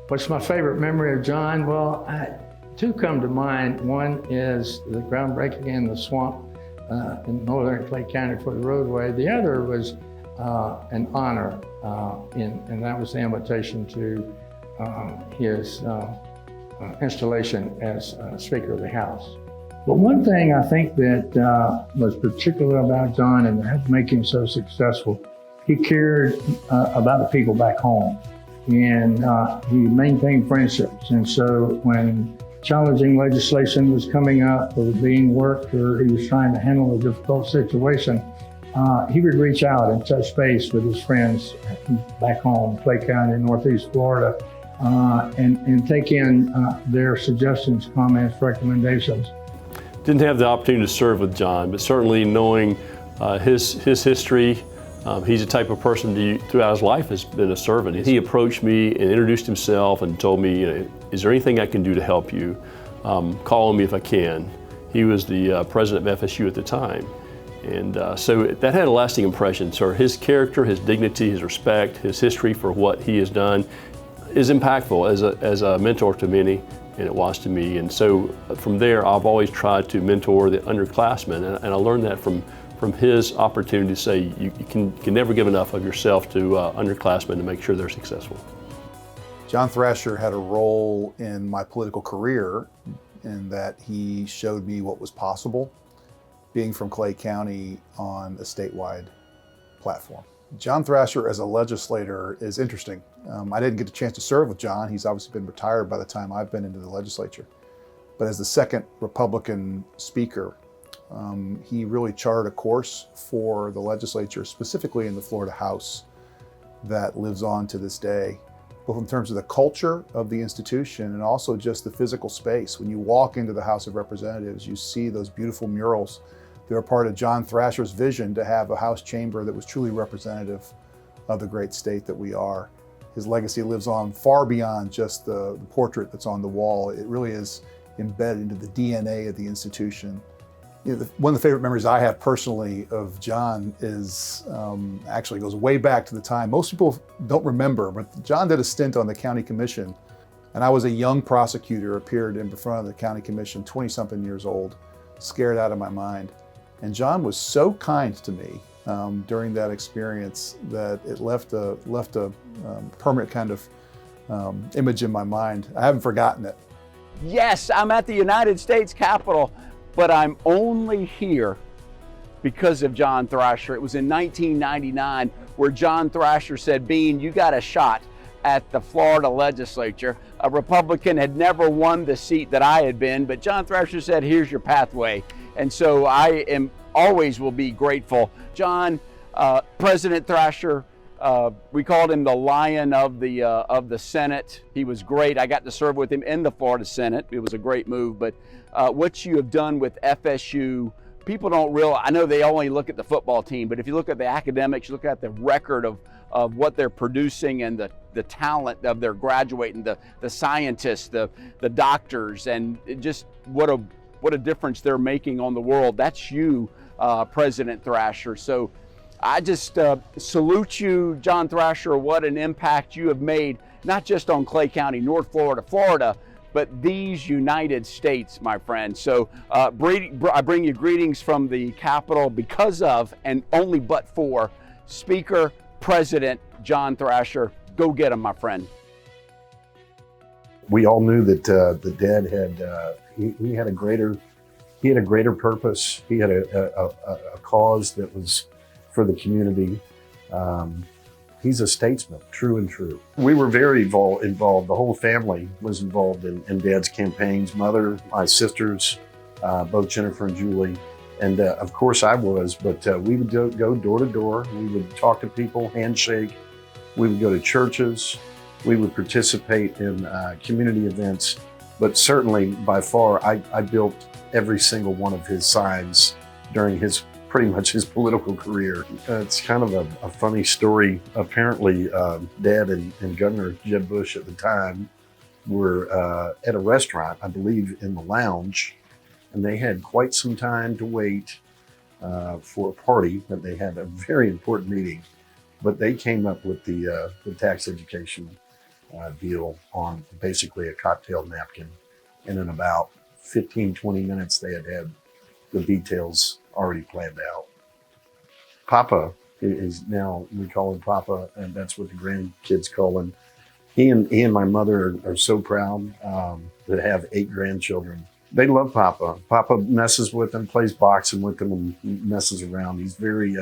What's my favorite memory of John? Well, two come to mind. One is the groundbreaking in the swamp in northern Clay County for the roadway. The other was an honor, and that was the invitation to his installation as Speaker of the House. But one thing I think that was particular about John and that made him so successful, he cared about the people back home. And he maintained friendships. And so when challenging legislation was coming up or being worked or he was trying to handle a difficult situation, he would reach out and touch base with his friends back home, Clay County, Northeast Florida, and take in their suggestions, comments, recommendations. Didn't have the opportunity to serve with John, but certainly knowing his history, he's the type of person throughout his life has been a servant. He approached me and introduced himself and told me, is there anything I can do to help you? Call on me if I can. He was the president of FSU at the time. And so that had a lasting impression. So his character, his dignity, his respect, his history for what he has done is impactful as a mentor to many, and it was to me. And so from there, I've always tried to mentor the underclassmen, and I learned that from his opportunity to say you can never give enough of yourself to underclassmen to make sure they're successful. John Thrasher had a role in my political career in that he showed me what was possible being from Clay County on a statewide platform. John Thrasher as a legislator is interesting. I didn't get a chance to serve with John. He's obviously been retired by the time I've been into the legislature. But as the second Republican speaker, he really charted a course for the legislature, specifically in the Florida House, that lives on to this day, both in terms of the culture of the institution and also just the physical space. When you walk into the House of Representatives, you see those beautiful murals. They're a part of John Thrasher's vision to have a House chamber that was truly representative of the great state that we are. His legacy lives on far beyond just the portrait that's on the wall. It really is embedded into the DNA of the institution. One of the favorite memories I have personally of John is actually goes way back to the time. Most people don't remember, but John did a stint on the county commission, and I was a young prosecutor, appeared in front of the county commission, 20-something years old, scared out of my mind. And John was so kind to me during that experience that it left a permanent kind of image in my mind. I haven't forgotten it. Yes, I'm at the United States Capitol, but I'm only here because of John Thrasher. It was in 1999 where John Thrasher said, "Bean, you got a shot at the Florida legislature." A Republican had never won the seat that I had been, but John Thrasher said, "Here's your pathway." And so I always will be grateful. John, President Thrasher, we called him the Lion of the Senate. He was great. I got to serve with him in the Florida Senate. It was a great move. But what you have done with FSU, people don't realize. I know they only look at the football team, but if you look at the academics, you look at the record of what they're producing and the talent of their graduating, the scientists, the doctors, and just what a difference they're making on the world. That's you, President Thrasher. So I just salute you, John Thrasher. What an impact you have made, not just on Clay County, North Florida, but these United States, my friend. So I bring you greetings from the Capitol because of, and only but for, Speaker, President John Thrasher. Go get him, my friend. We all knew that Dad had he had a greater purpose. He had a cause that was for the community. He's a statesman, true and true. We were very involved. The whole family was involved in Dad's campaigns. Mother, my sisters, both Jennifer and Julie, and of course I was. But we would go door to door. We would talk to people, handshake. We would go to churches. We would participate in community events. But certainly, by far, I built every single one of his signs during pretty much his political career. It's kind of a funny story. Apparently, Dad and Governor Jeb Bush at the time were at a restaurant, I believe in the lounge, and they had quite some time to wait for a party, that they had a very important meeting. But they came up with the tax education deal on basically a cocktail napkin. And in about 15, 20 minutes, they had the details already planned out. Papa is now, we call him Papa, and that's what the grandkids call him. He and my mother are so proud to have 8 grandchildren. They love Papa. Papa messes with them, plays boxing with them, and messes around. He's very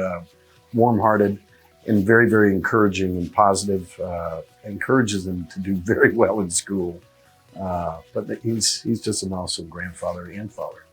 warm-hearted and very, very encouraging and positive. Encourages them to do very well in school. But he's just an awesome grandfather and father.